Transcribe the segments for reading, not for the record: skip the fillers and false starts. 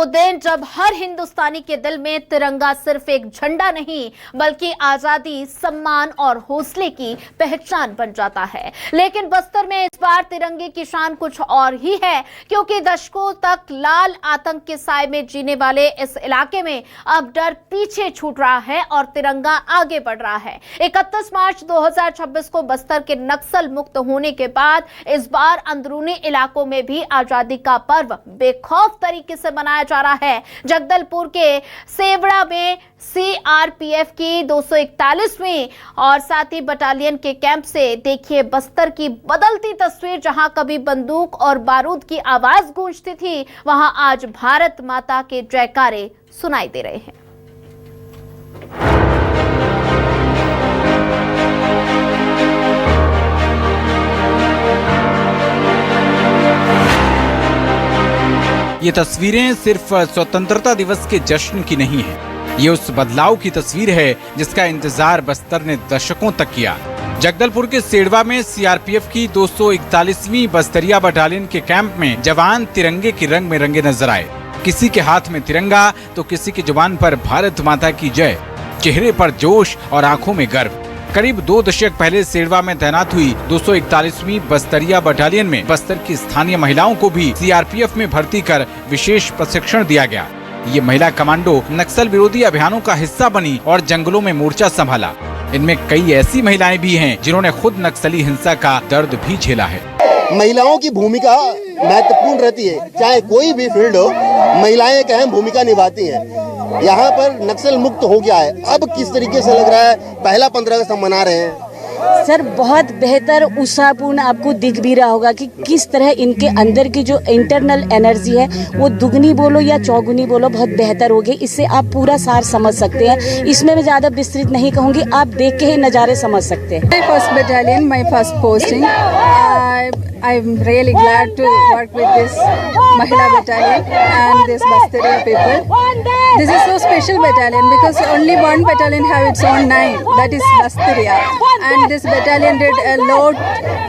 वो दिन जब हर हिंदुस्तानी के दिल में तिरंगा सिर्फ एक झंडा नहीं बल्कि आजादी, सम्मान और हौसले की पहचान बन जाता है। लेकिन बस्तर में इस बार तिरंगे की शान कुछ और ही है, क्योंकि दशकों तक लाल आतंक के साए में जीने वाले इस इलाके में अब डर पीछे छूट रहा है और तिरंगा आगे बढ़ रहा है। 31 मार्च 2026 को बस्तर के नक्सल मुक्त होने के बाद इस बार अंदरूनी इलाकों में भी आजादी का पर्व बेखौफ तरीके से मनाया जा रहा है। जगदलपुर के सेवड़ा में सीआरपीएफ की 241वीं और साथी बटालियन के कैंप से देखिए बस्तर की बदलती तस्वीर। जहां कभी बंदूक और बारूद की आवाज गूंजती थी, वहां आज भारत माता के जयकारे सुनाई दे रहे हैं। ये तस्वीरें सिर्फ स्वतंत्रता दिवस के जश्न की नहीं है, ये उस बदलाव की तस्वीर है जिसका इंतजार बस्तर ने दशकों तक किया। जगदलपुर के सेड़वा में सीआरपीएफ की 241वीं बस्तरिया बटालियन के कैंप में जवान तिरंगे के रंग में रंगे नजर आए। किसी के हाथ में तिरंगा तो किसी की जुबान पर भारत माता की जय, चेहरे पर जोश और आंखों में गर्व। करीब 2 दशक पहले सेड़वा में तैनात हुई 241वीं बस्तरिया बटालियन में बस्तर की स्थानीय महिलाओं को भी सीआरपीएफ में भर्ती कर विशेष प्रशिक्षण दिया गया। ये महिला कमांडो नक्सल विरोधी अभियानों का हिस्सा बनी और जंगलों में मोर्चा संभाला। इनमें कई ऐसी महिलाएं भी हैं जिन्होंने खुद नक्सली हिंसा का दर्द भी झेला है। महिलाओं की भूमिका महत्वपूर्ण रहती है, चाहे कोई भी फील्ड हो, महिलाएं एक अहम भूमिका निभाती हैं। यहाँ पर नक्सल मुक्त हो गया है। अब किस तरीके से लग रहा है? पहला 15 अगस्त हम मना रहे हैं सर, बहुत बेहतर उत्साहपूर्ण आपको दिख भी रहा होगा कि किस तरह इनके अंदर की जो इंटरनल एनर्जी है वो दुगनी बोलो या चौगुनी बोलो बहुत बेहतर होगी। इससे आप पूरा सार समझ सकते हैं। इसमें मैं ज़्यादा विस्तृत नहीं कहूँगी, आप देख के ही नज़ारे समझ सकते हैं। My first battalion, my first posting. I'm really glad to work with this Mahila battalion and this Bastaria people. This is so special battalion because only one battalion have its own name, that is Bastaria, and this battalion did a lot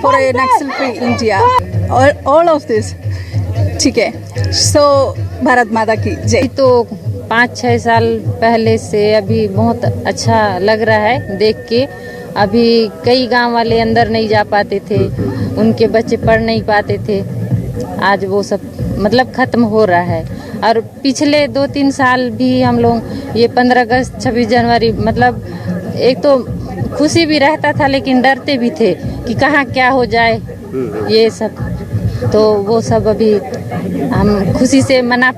for a Naxal-free India. All of this, ठीक है। So Bharat माता की जय। तो 5-6 साल पहले से अभी बहुत अच्छा लग रहा है देख के। अभी कई गांव वाले अंदर नहीं जा पाते थे, उनके बच्चे पढ़ नहीं पाते थे। आज वो सब मतलब खत्म हो रहा है। और पिछले 2-3 साल भी हम लोग ये 15 अगस्त 26 जनवरी मतलब एक तो खुशी भी रहता था लेकिन डरते भी थे कि कहाँ क्या हो जाए ये सब। तो वो सब अभी हम खुशी से मना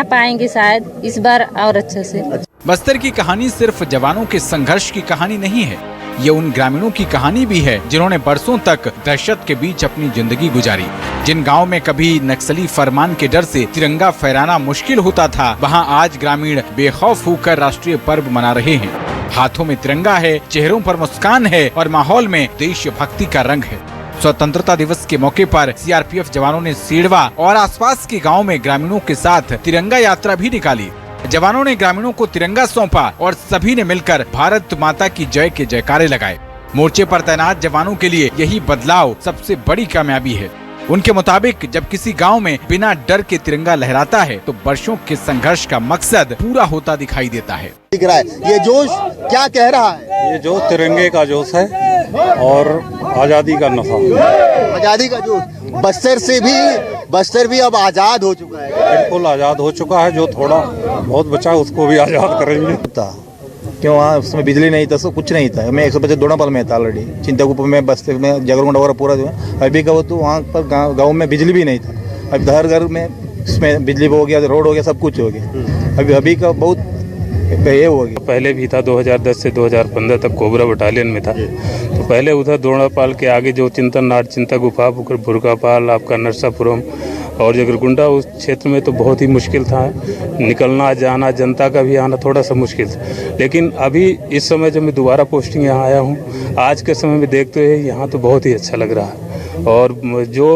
पाएंगे शायद इस बार और अच्छे से। बस्तर की कहानी सिर्फ जवानों के संघर्ष की कहानी नहीं है, ये उन ग्रामीणों की कहानी भी है जिन्होंने बरसों तक दहशत के बीच अपनी जिंदगी गुजारी। जिन गांव में कभी नक्सली फरमान के डर से तिरंगा फहराना मुश्किल होता था, वहां आज ग्रामीण बेखौफ होकर राष्ट्रीय पर्व मना रहे हैं। हाथों में तिरंगा है, चेहरों पर मुस्कान है और माहौल में देशभक्ति का रंग है। स्वतंत्रता दिवस के मौके पर सीआरपीएफ जवानों ने सेड़वा और आसपास के गाँव में ग्रामीणों के साथ तिरंगा यात्रा भी निकाली। जवानों ने ग्रामीणों को तिरंगा सौंपा और सभी ने मिलकर भारत माता की जय के जयकारे लगाए। मोर्चे पर तैनात जवानों के लिए यही बदलाव सबसे बड़ी कामयाबी है। उनके मुताबिक जब किसी गांव में बिना डर के तिरंगा लहराता है तो वर्षों के संघर्ष का मकसद पूरा होता दिखाई देता है। दिख रहा है ये जोश क्या कह रहा है? ये जो तिरंगे का जोश है और आजादी का नशा, आजादी का जोश। बस्तर भी अब आजाद हो चुका है। बिल्कुल आजाद हो चुका है। जो थोड़ा बहुत बचा उसको भी आजाद करेंगे। क्यों वहाँ उसमें बिजली नहीं था, सब कुछ नहीं था। मैं 125 दोनापाल में था ऑलरेडी, चिंताकुप में, बस्तर में, जगरगोंडा वगैरह पूरा जो है। अभी का तो वहाँ पर गाँव में बिजली भी नहीं था। अभी हर घर में इसमें बिजली हो गया, रोड हो गया, सब कुछ हो गया। अभी का बहुत ये हो गया। पहले भी था 2010 से 2015 तक कोबरा बटालियन में था। तो पहले उधर दोनापाल के आगे जो चिंतन नाट, चिंता गुफा, भुरकापाल, आपका नरसापुरम और जगरगुंडा, उस क्षेत्र में तो बहुत ही मुश्किल था निकलना जाना, जनता का भी आना थोड़ा सा मुश्किल था। लेकिन अभी इस समय जब मैं दोबारा पोस्टिंग यहाँ आया हूँ, आज के समय में देखते हुए यहाँ तो बहुत ही अच्छा लग रहा है। और जो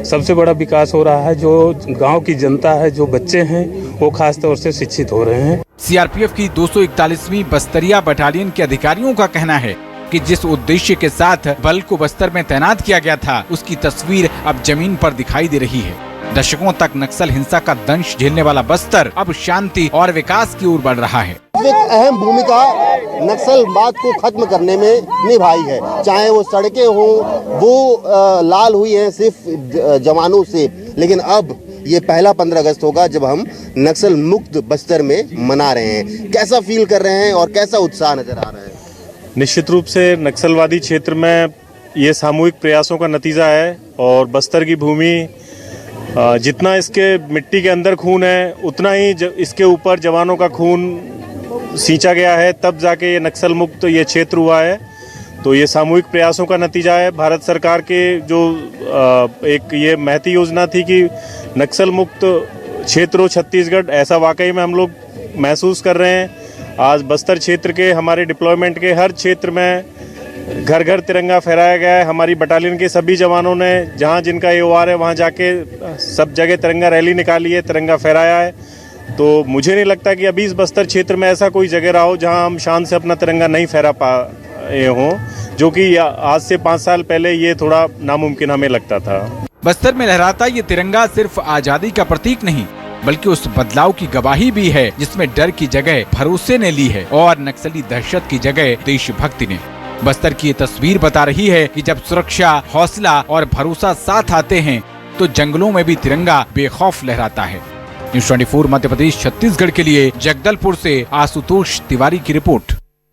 सबसे बड़ा विकास हो रहा है, जो गांव की जनता है, जो बच्चे हैं, वो खास तौर से शिक्षित हो रहे हैं। सीआरपीएफ की 241वीं बस्तरिया बटालियन के अधिकारियों का कहना है कि जिस उद्देश्य के साथ बल को बस्तर में तैनात किया गया था, उसकी तस्वीर अब जमीन पर दिखाई दे रही है। दशकों तक नक्सल हिंसा का दंश झेलने वाला बस्तर अब शांति और विकास की ओर बढ़ रहा है। एक अहम भूमिका नक्सलवाद को खत्म करने में निभाई है। चाहे वो सड़कें हों, वो लाल हुई हैं सिर्फ जवानों से, लेकिन अब ये पहला 15 अगस्त होगा जब हम नक्सल मुक्त बस्तर में मना रहे हैं। कैसा फील कर रहे हैं और कैसा उत्साह नजर आ रहा है? निश्चित रूप से नक्सलवादी क्षेत्र में ये सामूहिक प्रयासों का नतीजा है और बस्तर की भूमि जितना इसके मिट्टी के अंदर खून है उतना ही इसके ऊपर जवानों का खून सींचा गया है, तब जाके ये नक्सल मुक्त ये क्षेत्र हुआ है। तो ये सामूहिक प्रयासों का नतीजा है। भारत सरकार के जो एक ये महती योजना थी कि नक्सल मुक्त क्षेत्र हो छत्तीसगढ़, ऐसा वाकई में हम लोग महसूस कर रहे हैं। आज बस्तर क्षेत्र के हमारे डिप्लॉयमेंट के हर क्षेत्र में घर घर तिरंगा फहराया गया है। हमारी बटालियन के सभी जवानों ने जहां जिनका AOR है वहां जाके सब जगह तिरंगा रैली निकाली है, तिरंगा फहराया है। तो मुझे नहीं लगता कि अभी इस बस्तर क्षेत्र में ऐसा कोई जगह रहा हो जहां हम शान से अपना तिरंगा नहीं फहरा पाए हों, जो कि आज से 5 साल पहले ये थोड़ा नामुमकिन हमें लगता था। बस्तर में लहराता ये तिरंगा सिर्फ आजादी का प्रतीक नहीं बल्कि उस बदलाव की गवाही भी है जिसमें डर की जगह भरोसे ने ली है और नक्सली दहशत की जगह देशभक्ति ने। बस्तर की ये तस्वीर बता रही है कि जब सुरक्षा, हौसला और भरोसा साथ आते हैं तो जंगलों में भी तिरंगा बेखौफ लहराता है। न्यूज़ 24 मध्य प्रदेश छत्तीसगढ़ के लिए जगदलपुर से आशुतोष तिवारी की रिपोर्ट।